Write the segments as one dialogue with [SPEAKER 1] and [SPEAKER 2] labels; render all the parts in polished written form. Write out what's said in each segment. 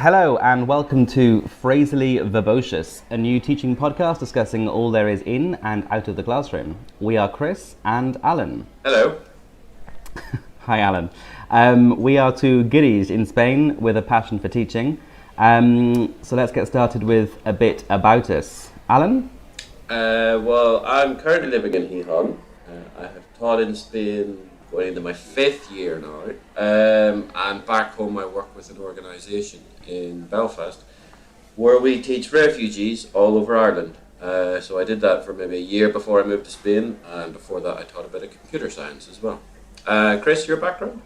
[SPEAKER 1] Hello and welcome to Phrasally Verbocious, a new teaching podcast discussing all there is in and out of the classroom. We are Chris and Alan.
[SPEAKER 2] Hello.
[SPEAKER 1] Hi Alan. We are two giddies in Spain with a passion for teaching. So let's get started with a bit about us. Alan?
[SPEAKER 2] Well, I'm currently living in Gijón. I have taught in Spain going into my 5th year now. And back home I work with an organisation in Belfast where we teach refugees all over Ireland. So I did that for maybe a year before I moved to Spain, and before that I taught a bit of computer science as well. Chris, your background?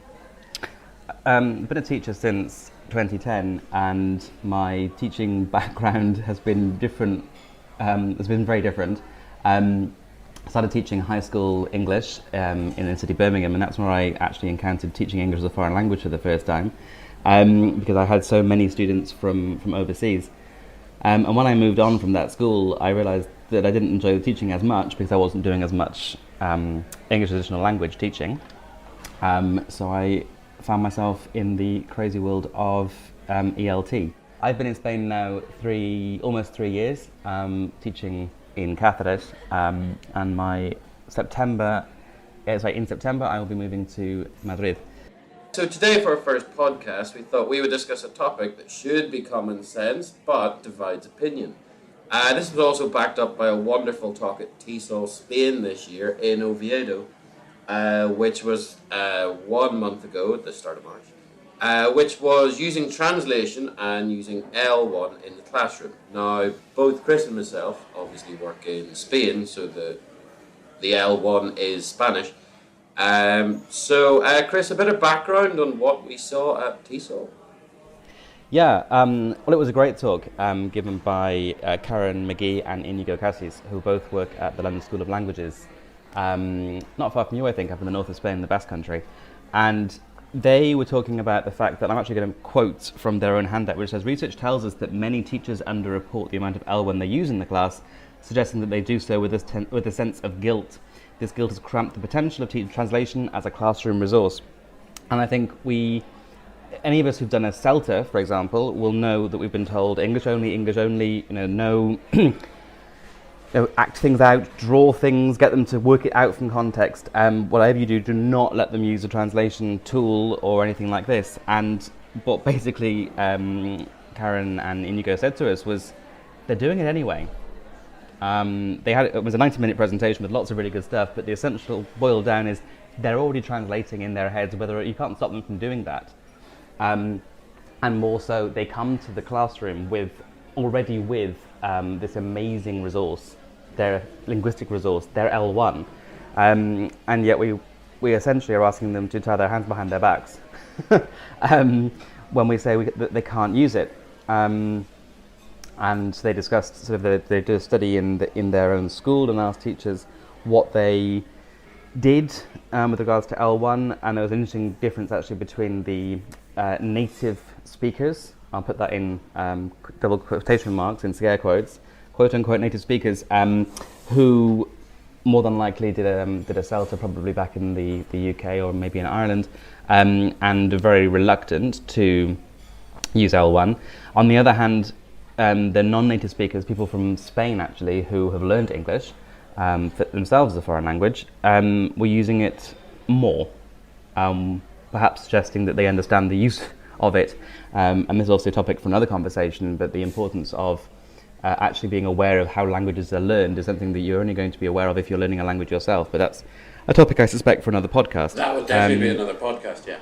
[SPEAKER 1] I've been a teacher since 2010 and my teaching background has been different. Has been very different. I started teaching high school English in the city Birmingham, and that's where I actually encountered teaching English as a foreign language for the first time, because I had so many students from overseas. And when I moved on from that school, I realised that I didn't enjoy the teaching as much because I wasn't doing as much English as additional language teaching. So I found myself in the crazy world of ELT. I've been in Spain now almost 3 years, teaching in Cáceres, and in September I will be moving to Madrid.
[SPEAKER 2] So today for our first podcast we thought we would discuss a topic that should be common sense but divides opinion. This was also backed up by a wonderful talk at TESOL Spain this year in Oviedo, which was 1 month ago at the start of March, which was using translation and using L1 in the classroom. Now, both Chris and myself obviously work in Spain, so the L1 is Spanish. So, Chris, a bit of background on what we saw at TESOL.
[SPEAKER 1] Yeah, well, it was a great talk given by Karen McGee and Inigo Cassis, who both work at the London School of Languages, not far from you, I think, up in the north of Spain, the Basque Country. And they were talking about the fact that I'm actually going to quote from their own handout, which says, "Research tells us that many teachers underreport the amount of L1 they use in the class, suggesting that they do so with a sense of guilt. This guilt has cramped the potential of teacher translation as a classroom resource." And I think any of us who've done a CELTA, for example, will know that we've been told English only, no act things out, draw things, get them to work it out from context. Whatever you do, do not let them use a translation tool or anything like this. And what basically Karen and Inigo said to us was, they're doing it anyway. It was a 90-minute presentation with lots of really good stuff, but the essential boiled down is they're already translating in their heads, whether you can't stop them from doing that. And more so, they come to the classroom with this amazing resource, their linguistic resource, their L1, and yet we essentially are asking them to tie their hands behind their backs when we say that they can't use it. And they discussed they did a study in their own school and asked teachers what they did with regards to L1, and there was an interesting difference actually between the native speakers. I'll put that in double quotation marks in scare quotes, quote-unquote native speakers, who more than likely did a CELTA probably back in the UK or maybe in Ireland, and are very reluctant to use L1. On the other hand, the non-native speakers, people from Spain actually, who have learned English for themselves as a foreign language, were using it more, perhaps suggesting that they understand the use of it. And this is also a topic for another conversation, but the importance of actually being aware of how languages are learned is something that you're only going to be aware of if you're learning a language yourself. But that's a topic I suspect for another podcast.
[SPEAKER 2] That would definitely be another podcast, yeah.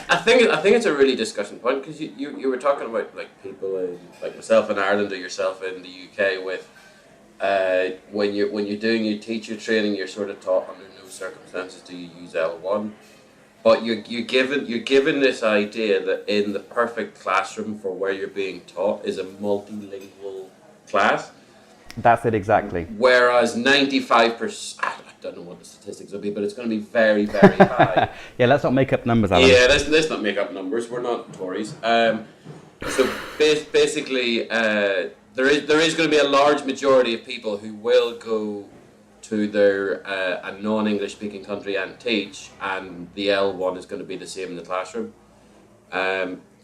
[SPEAKER 2] I think it's a really discussion point, because you were talking about like people like myself in Ireland or yourself in the UK with when you're doing your teacher training, you're sort of taught under no circumstances do you use L1. But you're given this idea that in the perfect classroom for where you're being taught is a multilingual class.
[SPEAKER 1] That's it, exactly.
[SPEAKER 2] Whereas 95%, I don't know what the statistics will be, but it's going to be very, very high.
[SPEAKER 1] Yeah, let's not make up numbers, Alan.
[SPEAKER 2] Yeah, let's not make up numbers. We're not Tories. So basically, there is going to be a large majority of people who will go to their a non-English speaking country and teach, and the L1 is going to be the same in the classroom.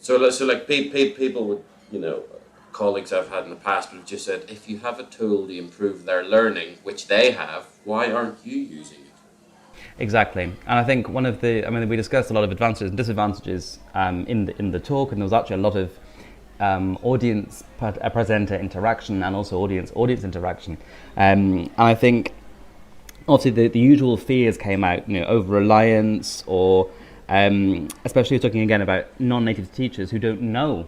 [SPEAKER 2] So like people would, colleagues I've had in the past would have just said, if you have a tool to improve their learning, which they have, why aren't you using it?
[SPEAKER 1] Exactly, and I think we discussed a lot of advantages and disadvantages in the talk, and there was actually a lot of audience presenter interaction and also audience interaction, and I think obviously the usual fears came out, over reliance, or especially talking again about non-native teachers who don't know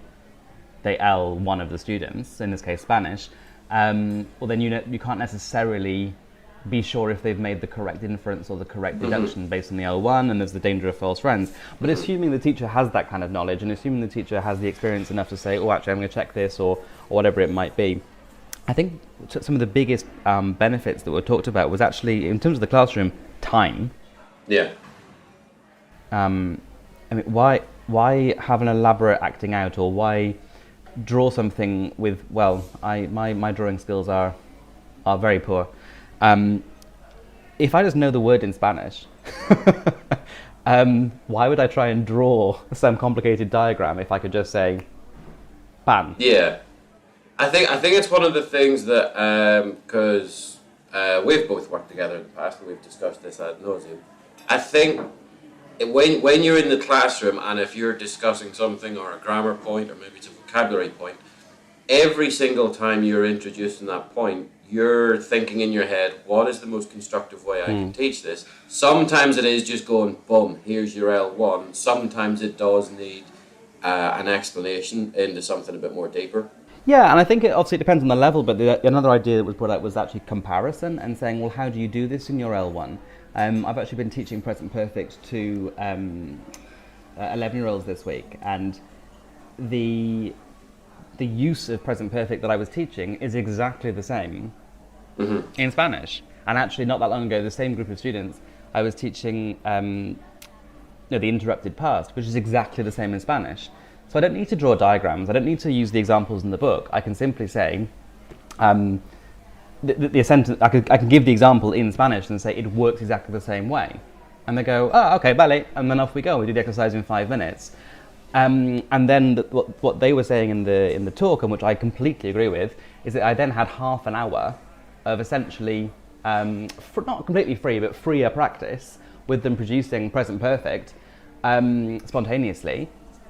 [SPEAKER 1] the L1 of the students, in this case Spanish. Well, then you can't necessarily be sure if they've made the correct inference or the correct deduction based on the L1, and there's the danger of false friends. But assuming the teacher has that kind of knowledge, and assuming the teacher has the experience enough to say, oh, actually, I'm going to check this, or whatever it might be, I think some of the biggest benefits that were talked about was actually, in terms of the classroom, time.
[SPEAKER 2] Yeah.
[SPEAKER 1] Why have an elaborate acting out, or why draw something with, my drawing skills are very poor. If I just know the word in Spanish, why would I try and draw some complicated diagram if I could just say pan?
[SPEAKER 2] Yeah, I think it's one of the things that, because we've both worked together in the past and we've discussed this ad nauseum. I think when you're in the classroom and if you're discussing something or a grammar point or maybe it's a vocabulary point, every single time you're introducing that point, you're thinking in your head, what is the most constructive way I can teach this? Sometimes it is just going, boom, here's your L1. Sometimes it does need an explanation into something a bit more deeper.
[SPEAKER 1] Yeah, and I think it obviously depends on the level, but another idea that was brought out was actually comparison and saying, well, how do you do this in your L1? I've actually been teaching present perfect to 11-year-olds this week, and the use of present perfect that I was teaching is exactly the same in Spanish. And actually, not that long ago, the same group of students, I was teaching the interrupted past, which is exactly the same in Spanish. So I don't need to draw diagrams. I don't need to use the examples in the book. I can simply say, the sentence. I can give the example in Spanish and say it works exactly the same way. And they go, oh, okay, vale, and then off we go. We do the exercise in 5 minutes. And then what they were saying in the talk, and which I completely agree with, is that I then had half an hour of essentially, not completely free, but freer practice with them producing present perfect spontaneously.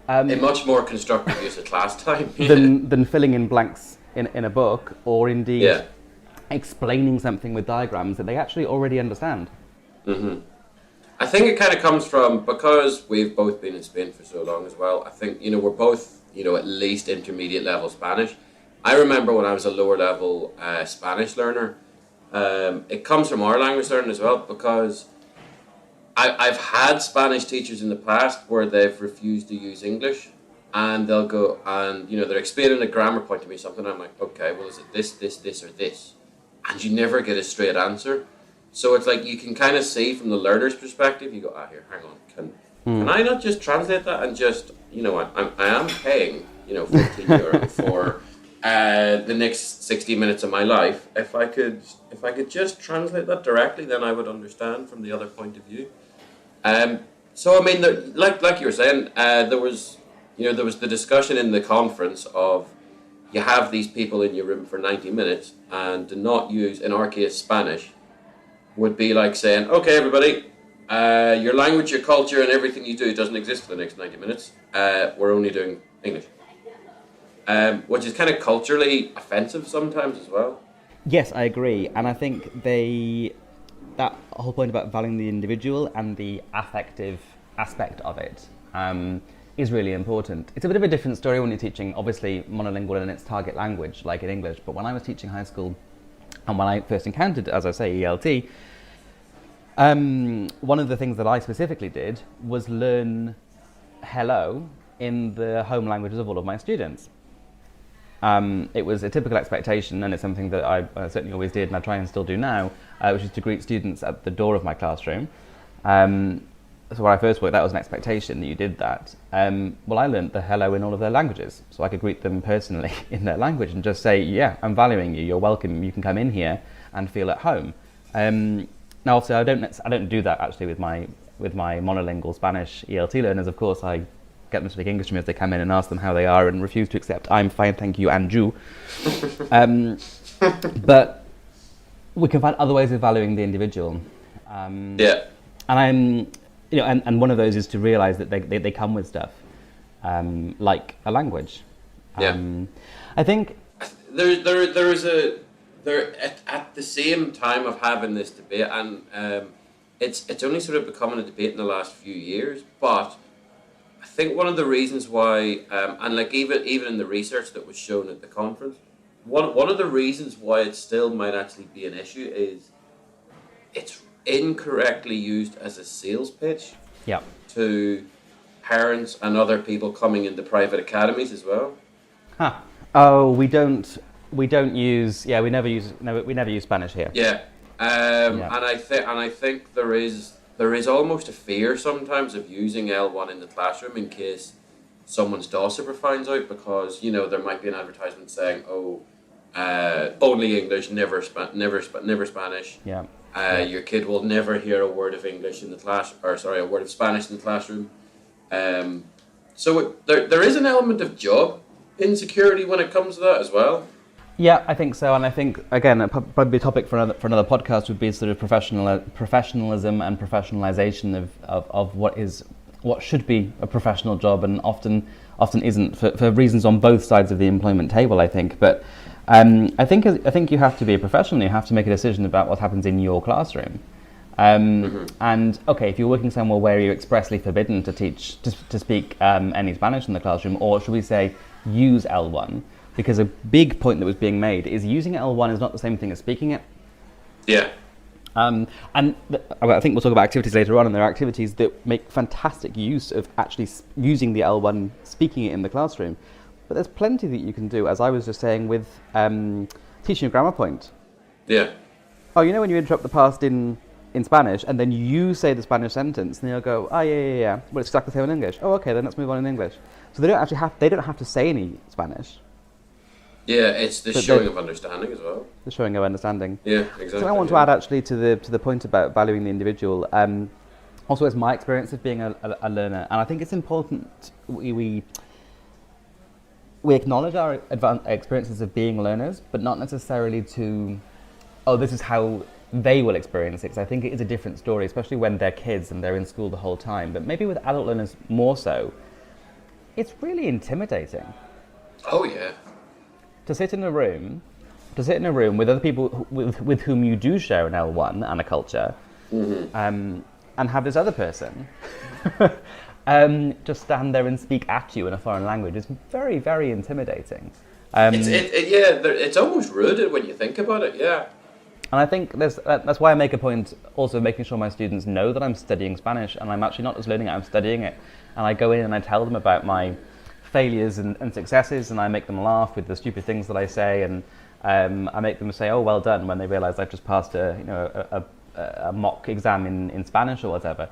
[SPEAKER 2] A much more constructive use of class time.
[SPEAKER 1] than filling in blanks in a book, or indeed explaining something with diagrams that they actually already understand.
[SPEAKER 2] I think it kind of comes from, because we've both been in Spain for so long as well, I think, we're both, at least intermediate level Spanish. I remember when I was a lower level Spanish learner, it comes from our language learning as well, because I've had Spanish teachers in the past where they've refused to use English, and they'll go and, they're explaining a grammar point to me, something, I'm like, okay, well, is it this, or this? And you never get a straight answer. So it's like you can kind of see from the learner's perspective, you go, here, hang on, can I not just translate that and just, I am paying, 15 euro for the next 60 minutes of my life. If I could just translate that directly, then I would understand from the other point of view. So I mean, like you were saying, there was the discussion in the conference of, you have these people in your room for 90 minutes and to not use, in our case, Spanish, would be like saying, okay, everybody, your language, your culture, and everything you do doesn't exist for the next 90 minutes. We're only doing English. Which is kind of culturally offensive sometimes as well.
[SPEAKER 1] Yes, I agree. And I think that whole point about valuing the individual and the affective aspect of it is really important. It's a bit of a different story when you're teaching, obviously, monolingual in its target language, like in English. But when I was teaching high school, and when I first encountered, as I say, ELT, one of the things that I specifically did was learn hello in the home languages of all of my students. It was a typical expectation, and it's something that I certainly always did, and I try and still do now, which is to greet students at the door of my classroom. So when I first worked, that was an expectation that you did that. Well, I learned the hello in all of their languages, so I could greet them personally in their language and just say, yeah, I'm valuing you, you're welcome, you can come in here and feel at home. Now, obviously, I don't do that actually with my monolingual Spanish ELT learners. Of course, I get them to speak English to me as they come in and ask them how they are and refuse to accept I'm fine, thank you, and you. But we can find other ways of valuing the individual.
[SPEAKER 2] Yeah.
[SPEAKER 1] And and one of those is to realise that they come with stuff, like a language.
[SPEAKER 2] Yeah.
[SPEAKER 1] I think
[SPEAKER 2] there at the same time of having this debate, and it's only sort of becoming a debate in the last few years, but I think one of the reasons why, and like even in the research that was shown at the conference, one of the reasons why it still might actually be an issue is it's incorrectly used as a sales pitch to parents and other people coming into private academies as well.
[SPEAKER 1] Huh. Oh, we never use Spanish here.
[SPEAKER 2] Yeah. And I think there is almost a fear sometimes of using L1 in the classroom in case someone's dosser finds out, because there might be an advertisement saying, only English, never Spanish.
[SPEAKER 1] Yeah.
[SPEAKER 2] Your kid will never hear a word of English in the class, a word of Spanish in the classroom. So there is an element of job insecurity when it comes to that as well.
[SPEAKER 1] Yeah, I think so, and I think again, probably a topic for another podcast would be sort of professionalism and professionalization of what should be a professional job, and often isn't for reasons on both sides of the employment table, I think. But I think you have to be a professional. You have to make a decision about what happens in your classroom. And okay, if you're working somewhere where you're expressly forbidden to speak any Spanish in the classroom, or should we say use L1, because a big point that was being made is using L1 is not the same thing as speaking it.
[SPEAKER 2] Yeah.
[SPEAKER 1] I think we'll talk about activities later on, and there are activities that make fantastic use of actually using the L1, speaking it in the classroom. But there's plenty that you can do, as I was just saying, with teaching a grammar point.
[SPEAKER 2] Yeah.
[SPEAKER 1] Oh, when you interrupt the past in Spanish, and then you say the Spanish sentence, and they'll go, yeah. Well, it's exactly the same in English. Oh, okay, then let's move on in English. So they don't have to say any Spanish.
[SPEAKER 2] Yeah, it's the showing of understanding as well.
[SPEAKER 1] The showing of understanding.
[SPEAKER 2] Yeah, exactly.
[SPEAKER 1] So I want to add actually to the point about valuing the individual. Also, as my experience of being a learner, and I think it's important we acknowledge our experiences of being learners, but not necessarily this is how they will experience it, because I think it is a different story, especially when they're kids and they're in school the whole time. But maybe with adult learners more so, it's really intimidating.
[SPEAKER 2] Oh yeah.
[SPEAKER 1] To sit in a room with other people with whom you do share an L1 and a culture, and have this other person just stand there and speak at you in a foreign language is very, very intimidating.
[SPEAKER 2] It's almost rude when you think about it. Yeah.
[SPEAKER 1] And I think that's why I make a point also of making sure my students know that I'm studying Spanish, and I'm actually not just learning it, I'm studying it. And I go in and I tell them about my failures and successes, and I make them laugh with the stupid things that I say, and I make them say, oh, well done, when they realise I've just passed a mock exam in Spanish or whatever.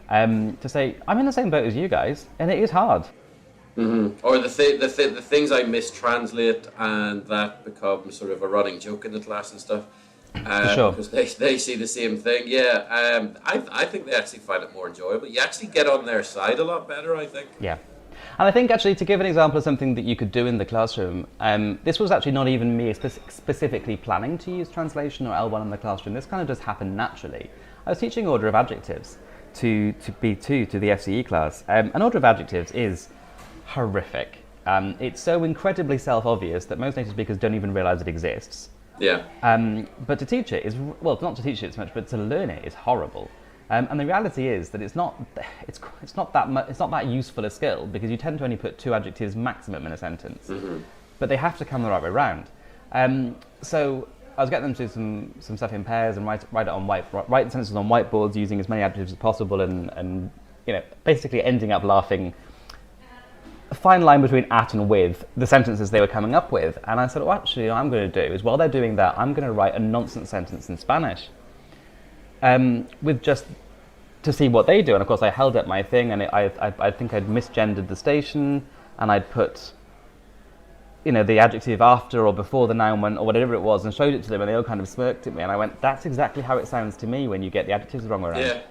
[SPEAKER 1] To say, I'm in the same boat as you guys, and it is hard.
[SPEAKER 2] Mm-hmm. Or the things I mistranslate, and that becomes sort of a running joke in the class and stuff.
[SPEAKER 1] Sure.
[SPEAKER 2] Because they see the same thing. Yeah, I think they actually find it more enjoyable. You actually get on their side a lot better, I think.
[SPEAKER 1] Yeah. And I think actually, to give an example of something that you could do in the classroom, this was actually not even me specifically planning to use translation or L1 in the classroom. This kind of just happened naturally. I was teaching order of adjectives to B2, to the FCE class. An order of adjectives is horrific. It's so incredibly self-obvious that most native speakers don't even realise it exists.
[SPEAKER 2] Yeah.
[SPEAKER 1] But to teach it is, well, not to teach it so much, but to learn it is horrible. And the reality is that it's not that useful a skill, because you tend to only put 2 adjectives maximum in a sentence. Mm-hmm. But they have to come the right way round. So I was getting them to do some stuff in pairs and write sentences on whiteboards using as many adjectives as possible, and basically ending up laughing. A fine line between at and with the sentences they were coming up with. And I said, actually, what I'm going to do is, while they're doing that, I'm going to write a nonsense sentence in Spanish. With just to see what they do. And of course I held up my thing, and I think I'd misgendered the station, and I'd put the adjective after or before the noun one or whatever it was, and showed it to them, and they all kind of smirked at me, and I went, that's exactly how it sounds to me when you get the adjectives the wrong way around.
[SPEAKER 2] Yeah.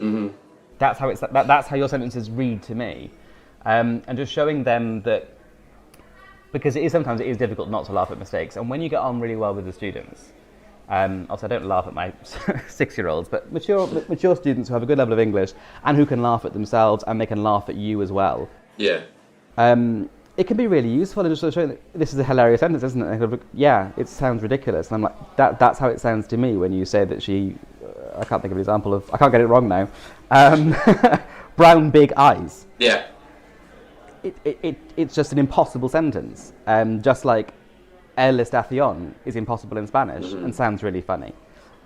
[SPEAKER 2] Mm-hmm.
[SPEAKER 1] That's how your sentences read to me. And just showing them that, because sometimes it is difficult not to laugh at mistakes, and when you get on really well with the students, also I don't laugh at my 6-year-olds, but mature students who have a good level of English and who can laugh at themselves and they can laugh at you as well.
[SPEAKER 2] Yeah.
[SPEAKER 1] It can be really useful, and just sort of showing that this is a hilarious sentence, isn't it? And yeah, it sounds ridiculous. And I'm like, that's how it sounds to me when you say that she, I can't think of an example of, I can't get it wrong now, brown big eyes.
[SPEAKER 2] Yeah.
[SPEAKER 1] It's just an impossible sentence. Just like el estación is impossible in Spanish and sounds really funny.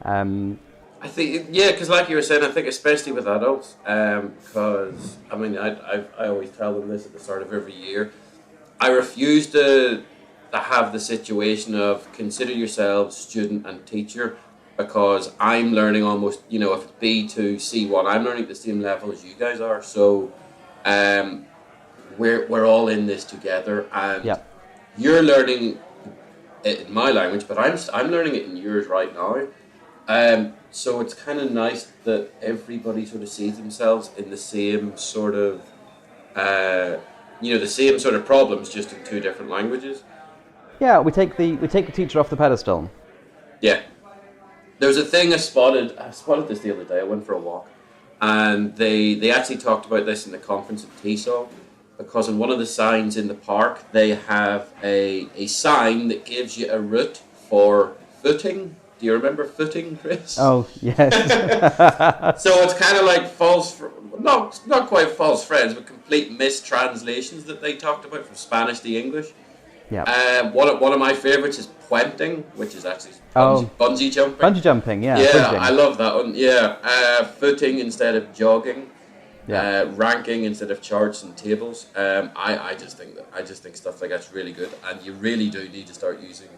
[SPEAKER 2] I think, yeah, because like you were saying, I think especially with adults, because, I mean, I always tell them this at the start of every year. I refuse to have the situation of consider yourselves student and teacher, because I'm learning almost, if it's B2, C1, I'm learning at the same level as you guys are. So we're all in this together, and you're learning it in my language, but I'm learning it in yours right now. So it's kind of nice that everybody sort of sees themselves in the same sort of, the same sort of problems, just in 2 different languages.
[SPEAKER 1] Yeah, we take the teacher off the pedestal.
[SPEAKER 2] Yeah. There was a thing I spotted this the other day. I went for a walk, and they actually talked about this in the conference at TESOL, because in one of the signs in the park, they have a sign that gives you a route for footing. Do you remember footing, Chris?
[SPEAKER 1] Oh, yes.
[SPEAKER 2] So it's kind of like not quite false friends, but complete mistranslations that they talked about from Spanish to English.
[SPEAKER 1] Yeah.
[SPEAKER 2] One of my favorites is puenting, which is actually bungee jumping.
[SPEAKER 1] Bungee jumping, yeah.
[SPEAKER 2] Yeah,
[SPEAKER 1] bridging.
[SPEAKER 2] I love that one. Yeah, footing instead of jogging.
[SPEAKER 1] Yeah.
[SPEAKER 2] Ranking instead of charts and tables. I just think stuff like that's really good, and you really do need to start using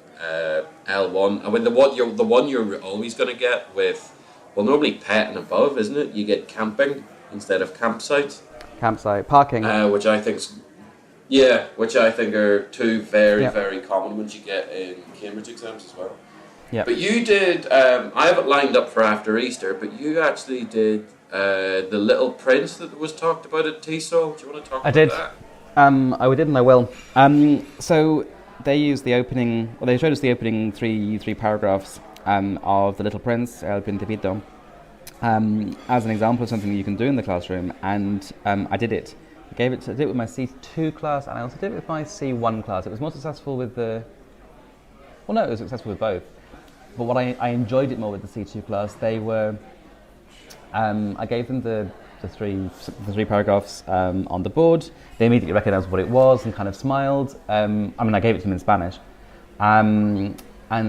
[SPEAKER 2] L1. I mean, the one you're always going to get with, well, normally pet and above, isn't it? You get camping instead of campsite.
[SPEAKER 1] Campsite, parking.
[SPEAKER 2] Which I think are 2 very very common ones you get in Cambridge exams as well.
[SPEAKER 1] Yeah.
[SPEAKER 2] But you did. I have it lined up for after Easter, but you actually did. The Little Prince that was talked about at TESOL. Do you want to talk about that?
[SPEAKER 1] I did and I will. So they used the opening, they showed us the opening three paragraphs of The Little Prince, El Principito, as an example of something you can do in the classroom, and I did it. I did it with my C2 class, and I also did it with my C1 class. It was more successful with it was successful with both. But what I enjoyed it more with the C2 class, they were... I gave them the 3 paragraphs on the board. They immediately recognised what it was and kind of smiled. I gave it to them in Spanish, and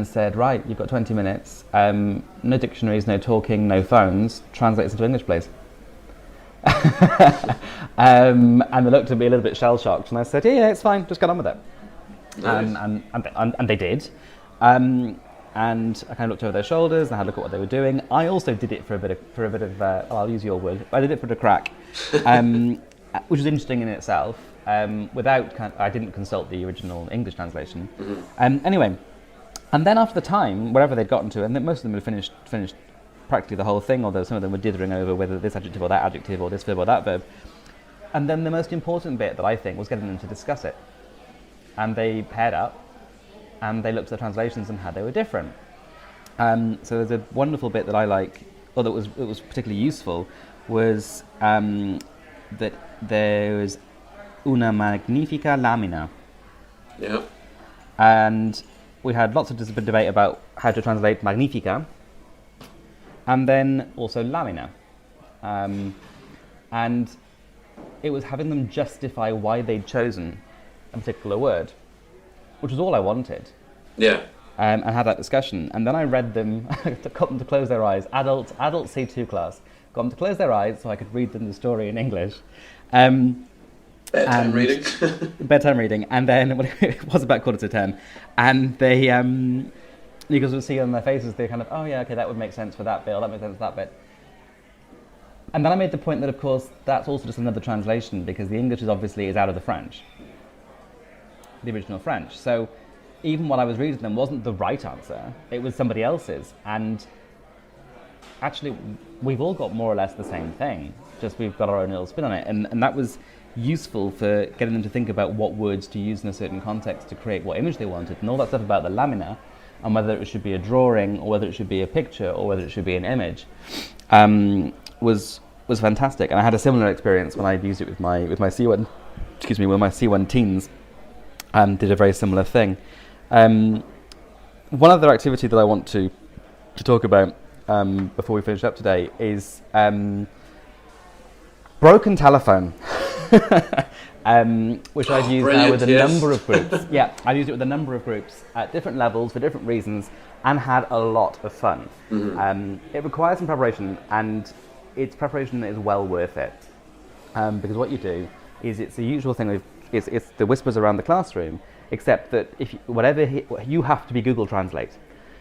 [SPEAKER 1] said, right, you've got 20 minutes. No dictionaries, no talking, no phones. Translate this into English, please. And they looked at me a little bit shell-shocked, and I said, yeah, it's fine, just get on with it. Nice. And they did. And I kind of looked over their shoulders and I had a look at what they were doing. I also did it for a bit of I'll use your word. I did it for the crack, which was interesting in itself. I didn't consult the original English translation. Mm-hmm. Anyway, and then after the time, wherever they'd gotten to, and most of them had finished practically the whole thing, although some of them were dithering over whether this adjective or that adjective or this verb or that verb. And then the most important bit that I think was getting them to discuss it. And they paired up. And they looked at the translations and how they were different. So there's a wonderful bit that I like, or that was particularly useful, was that there's una magnifica lamina.
[SPEAKER 2] Yeah.
[SPEAKER 1] And we had lots of debate about how to translate magnifica, and then also lamina. And it was having them justify why they'd chosen a particular word, which was all I wanted.
[SPEAKER 2] Yeah.
[SPEAKER 1] And had that discussion. And then I read them, got them to close their eyes, adult C2 class, got them to close their eyes so I could read them the story in English.
[SPEAKER 2] Bedtime reading.
[SPEAKER 1] Bedtime reading. And then it was about 9:45. And they, you could see on their faces, they kind of, oh yeah, okay, that would make sense for that bit, or that makes sense for that bit. And then I made the point that, of course, that's also just another translation, because the English is out of the French, the original French. So even what I was reading them wasn't the right answer, it was somebody else's. And actually, we've all got more or less the same thing, just we've got our own little spin on it. And that was, useful for getting them to think about what words to use in a certain context to create what image they wanted, and all that stuff about the lamina, and whether it should be a drawing, or whether it should be a picture, or whether it should be an image, was fantastic. And I had a similar experience when I used it with my C1, with my C1 teens. Did a very similar thing. One other activity that I want to talk about before we finish up today is broken telephone, which I've used now with a number of groups. Yeah, I've used it with a number of groups at different levels for different reasons, and had a lot of fun. It requires some preparation, and its preparation is well worth it, because what you do is, it's the usual thing. It's the whispers around the classroom, except that you have to be Google Translate.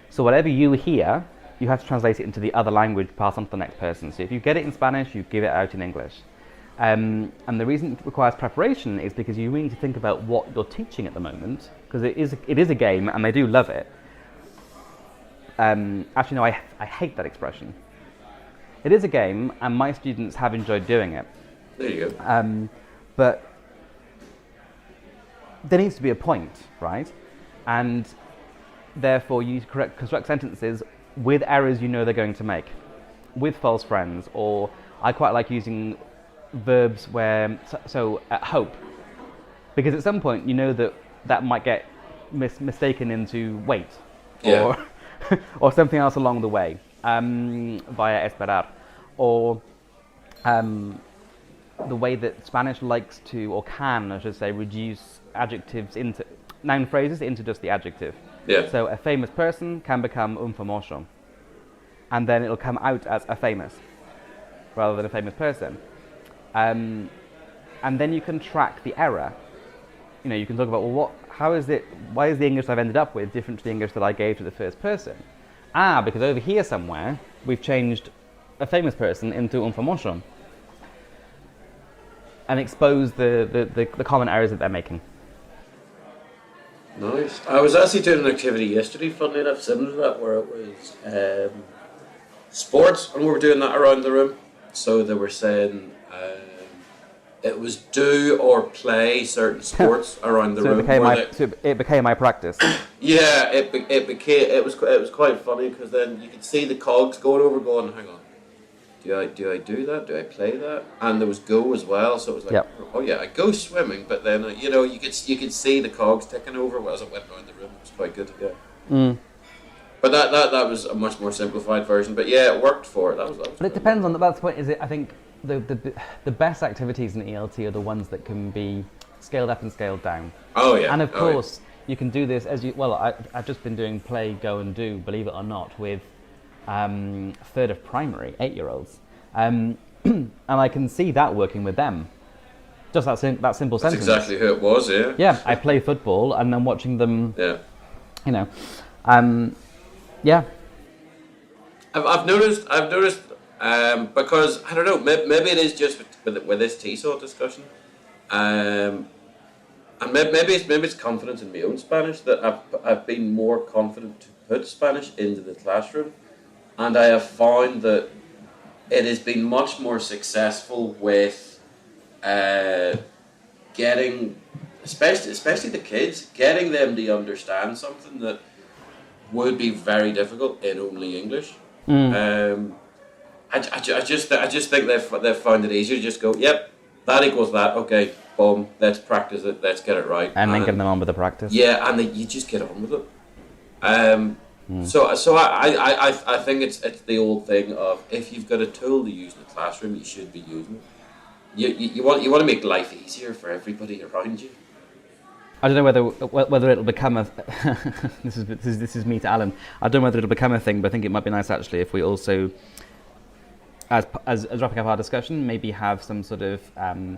[SPEAKER 1] So whatever you hear, you have to translate it into the other language, pass on to the next person. So if you get it in Spanish, you give it out in English. And the reason it requires preparation is because you really need to think about what you're teaching at the moment, because it is a game, and they do love it. Actually, no, I hate that expression. It is a game, and my students have enjoyed doing it.
[SPEAKER 2] There you go.
[SPEAKER 1] But there needs to be a point, right? And therefore you construct sentences with errors you know they're going to make, with false friends, or I quite like using verbs where, hope, because at some point you know that might get mistaken into wait, or or something else along the way, via esperar, or the way that Spanish likes to, or can, I should say, reduce adjectives into noun phrases into just the adjective.
[SPEAKER 2] Yeah.
[SPEAKER 1] So a famous person can become un famoso, and then it'll come out as a famous rather than a famous person. And then you can track the error. You can talk about, well, why is the English I've ended up with different to the English that I gave to the first person? Because over here somewhere we've changed a famous person into un famoso, and expose the common errors that they're making.
[SPEAKER 2] Nice. I was actually doing an activity yesterday, funnily enough, similar to that, where it was sports, and we were doing that around the room. So they were saying it was do or play certain sports around the room.
[SPEAKER 1] It became my practice.
[SPEAKER 2] Yeah, it was quite funny, because then you could see the cogs going over, going, hang on. Do I do that? Do I play that? And there was go as well, so it was like, oh yeah, I go swimming, but then you could see the cogs ticking over as it went around the room. It was quite good, yeah. But that was a much more simplified version. But yeah, it worked for it. That was
[SPEAKER 1] but it depends on that's the point. Is it? I think the best activities in ELT are the ones that can be scaled up and scaled down.
[SPEAKER 2] Oh yeah.
[SPEAKER 1] And of course, you can do this as you. Well, I've just been doing play, go, and do. Believe it or not, with third of primary 8-year-olds, and I can see that working with them. Just that simple sentence.
[SPEAKER 2] That's exactly who it was. Yeah.
[SPEAKER 1] Yeah, I play football, and then watching them.
[SPEAKER 2] Yeah.
[SPEAKER 1] Yeah.
[SPEAKER 2] I've noticed because I don't know, maybe it is just with this TESOL discussion, and maybe it's confidence in my own Spanish that I've been more confident to put Spanish into the classroom, and I have found that it has been much more successful with getting, especially the kids, getting them to understand something that would be very difficult in only English. I just think they've found it easier to just go, yep, that equals that, okay, boom, let's practice it, let's get it right.
[SPEAKER 1] And then get them on with the practice.
[SPEAKER 2] Yeah, and you just get on with it. So I think it's the old thing of, if you've got a tool to use in the classroom, you should be using it. You want to make life easier for everybody around you.
[SPEAKER 1] I don't know whether it'll become a. this is me to Alan. I don't know whether it'll become a thing, but I think it might be nice actually if we also, as wrapping up our discussion, maybe have some sort of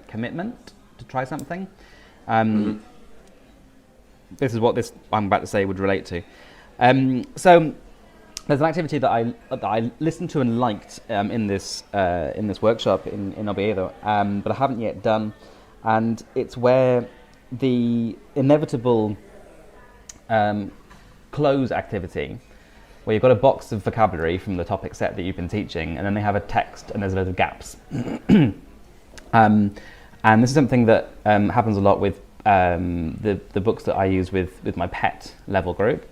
[SPEAKER 1] commitment to try something. This is what this I'm about to say would relate to. So there's an activity that I listened to and liked in this workshop in Oviedo, but I haven't yet done, and it's where the inevitable close activity, where you've got a box of vocabulary from the topic set that you've been teaching, and then they have a text and there's a load of gaps. And this is something that happens a lot with the books that I use with my pet level group.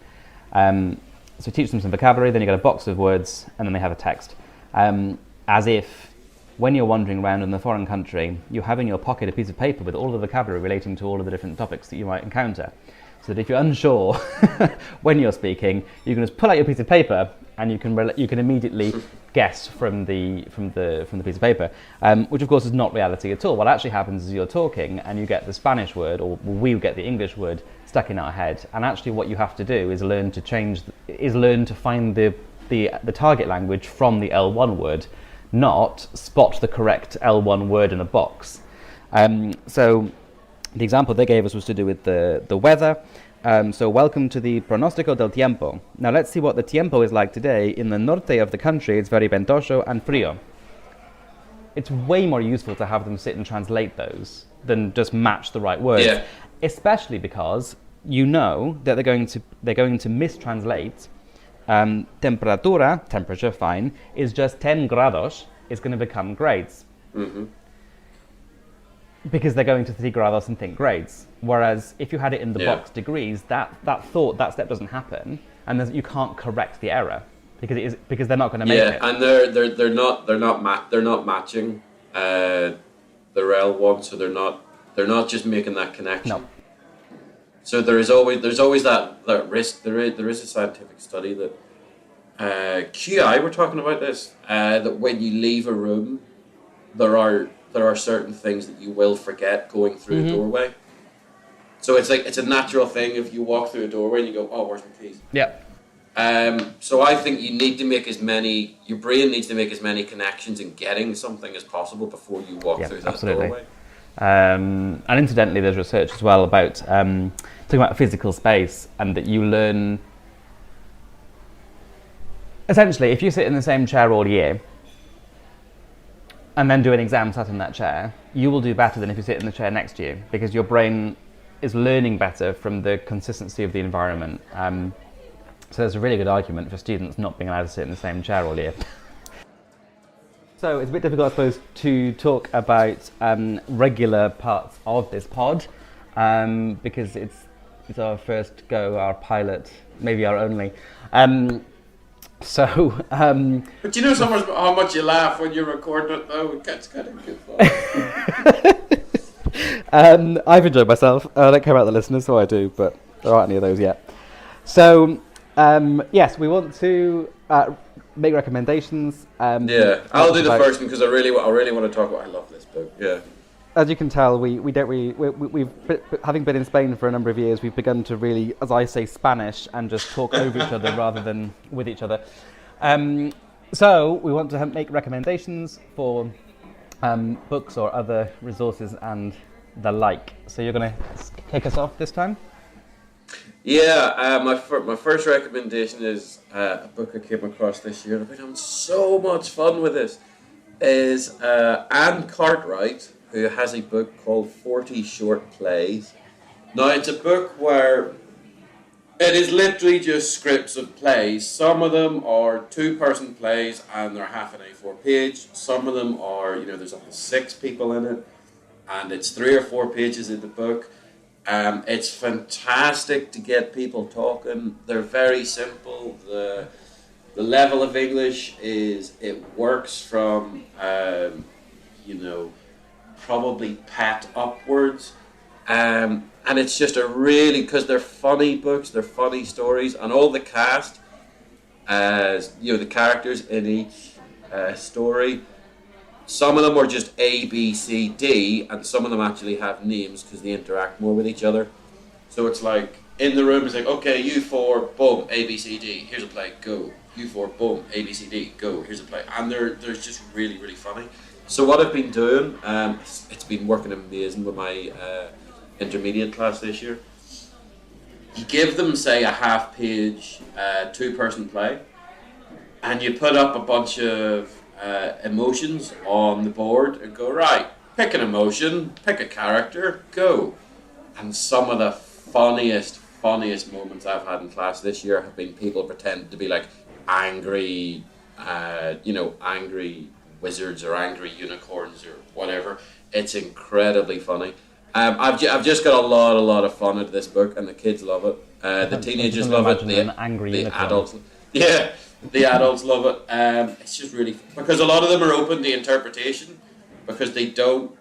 [SPEAKER 1] So teach them some vocabulary, then you get a box of words, and then they have a text. As if when you're wandering around in a foreign country, you have in your pocket a piece of paper with all the vocabulary relating to all of the different topics that you might encounter. So that if you're unsure when you're speaking, you can just pull out your piece of paper and you can immediately guess from the piece of paper, which of course is not reality at all. What actually happens is you're talking and you get the Spanish word, or we get the English word stuck in our head, and actually what you have to do is learn to find the target language from the L1 word, not spot the correct L1 word in a box. So the example they gave us was to do with the weather. So welcome to the pronostico del tiempo. Now let's see what the tiempo is like today. In the norte of the country, it's very ventoso and frío. It's way more useful to have them sit and translate those than just match the right words. Yeah. Especially because you know that they're going to mistranslate temperatura, temperature, fine, is just 10 grados, is going to become grades. Mm-hmm. Because they're going to see grados and think grades. Whereas if you had it in the box degrees, that step doesn't happen, and you can't correct the error because they're not going to make it.
[SPEAKER 2] Yeah, and they're not matching the L1, so they're not just making that connection.
[SPEAKER 1] No.
[SPEAKER 2] So there's always that risk. There is a scientific study that QI were talking about this, that when you leave a room, there are certain things that you will forget going through a doorway. So it's a natural thing if you walk through a doorway and you go, oh, where's my keys?
[SPEAKER 1] Yeah.
[SPEAKER 2] So I think you need to make your brain needs to make as many connections in getting something as possible before you walk through that doorway.
[SPEAKER 1] And incidentally, there's research as well about talking about physical space, and that you learn. Essentially, if you sit in the same chair all year and then do an exam sat in that chair, you will do better than if you sit in the chair next to you, because your brain is learning better from the consistency of the environment. So there's a really good argument for students not being allowed to sit in the same chair all year. So it's a bit difficult, I suppose, to talk about regular parts of this pod, because it's our first go, our pilot, maybe our only. But
[SPEAKER 2] you know how much you laugh when you're recording it, though? It's kind of good fun.
[SPEAKER 1] I've enjoyed myself. I don't care about the listeners, so I do, but there aren't any of those yet. So, yes, we want to make recommendations.
[SPEAKER 2] I'll do the first one because I really want to talk about. I love this book. Yeah.
[SPEAKER 1] As you can tell, we've having been in Spain for a number of years, we've begun to really, as I say, Spanish and just talk over each other rather than with each other. So we want to make recommendations for books or other resources and the like. So you're going to kick us off this time?
[SPEAKER 2] Yeah, my first recommendation is a book I came across this year. I've been having so much fun with this. Is Anne Cartwright, who has a book called 40 Short Plays. Now, it's a book where it is literally just scripts of plays. Some of them are two-person plays and they're half an A4 page. Some of them are, there's up to 6 people in it, and it's 3 or 4 pages in the book. It's fantastic to get people talking. They're very simple. The level of English it works from, probably pat upwards. And it's just because they're funny books, they're funny stories, and all the cast, the characters in each story, some of them are just A, B, C, D, and some of them actually have names because they interact more with each other. So it's like, in the room, it's like, okay, you 4, boom, A, B, C, D, here's a play, go. You 4, boom, A, B, C, D, go, here's a play. And they're just really, really funny. So what I've been doing, it's been working amazing with my intermediate class this year. You give them, say, a half-page 2-person play, and you put up a bunch of emotions on the board and go, right, pick an emotion, pick a character, go. And some of the funniest moments I've had in class this year have been people pretending to be like angry, angry wizards or angry unicorns or whatever, It's incredibly funny. I've just got a lot of fun out of this book, and the kids love it. The teenagers love it.
[SPEAKER 1] An angry
[SPEAKER 2] The
[SPEAKER 1] unicorn.
[SPEAKER 2] adults, yeah, the adults love it. It's just really because a lot of them are open to interpretation because they don't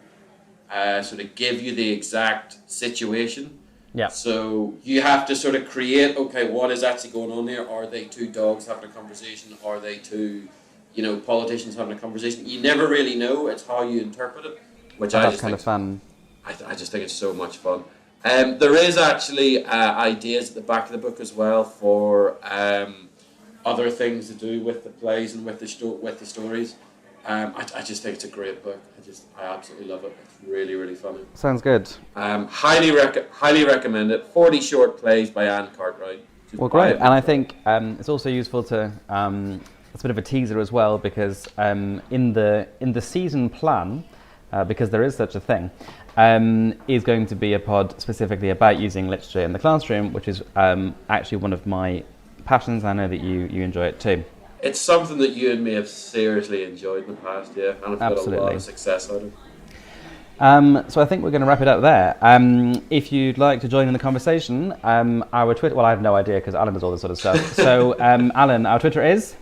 [SPEAKER 2] sort of give you the exact situation.
[SPEAKER 1] Yeah.
[SPEAKER 2] So you have to sort of create, okay, what is actually going on there? Are they two dogs having a conversation? Are they two, politicians having a conversation? You never really know. It's how you interpret it, which I
[SPEAKER 1] That's
[SPEAKER 2] just
[SPEAKER 1] kind
[SPEAKER 2] think
[SPEAKER 1] of fun.
[SPEAKER 2] I just think it's so much fun. There is actually ideas at the back of the book as well for other things to do with the plays and with the stories. I just think it's a great book. I absolutely love it. It's really, really funny.
[SPEAKER 1] Sounds good.
[SPEAKER 2] Highly recommend it. 40 short plays by Anne Cartwright.
[SPEAKER 1] Well, great. And I think it's also useful to it's a bit of a teaser as well because in the season plan, because there is such a thing, is going to be a pod specifically about using literature in the classroom, which is actually one of my passions. I know that you enjoy it too.
[SPEAKER 2] It's something that you and me have seriously enjoyed in the past, yeah, and I've got a lot of success out of it.
[SPEAKER 1] So I think we're going to wrap it up there. If you'd like to join in the conversation, our Twitter, well, I have no idea because Alan does all this sort of stuff. So, Alan, our Twitter is?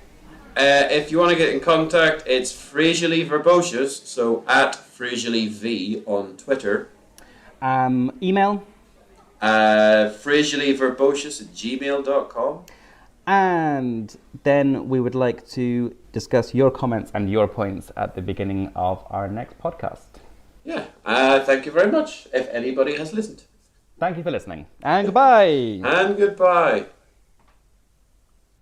[SPEAKER 2] If you want to get in contact, it's Phrasally Verbocious, so at Phrasally on Twitter.
[SPEAKER 1] Email?
[SPEAKER 2] PhrasallyVerbocious@gmail.com.
[SPEAKER 1] And then we would like to discuss your comments and your points at the beginning of our next podcast.
[SPEAKER 2] Yeah, thank you very much, if anybody has listened.
[SPEAKER 1] Thank you for listening. And goodbye.
[SPEAKER 2] And goodbye.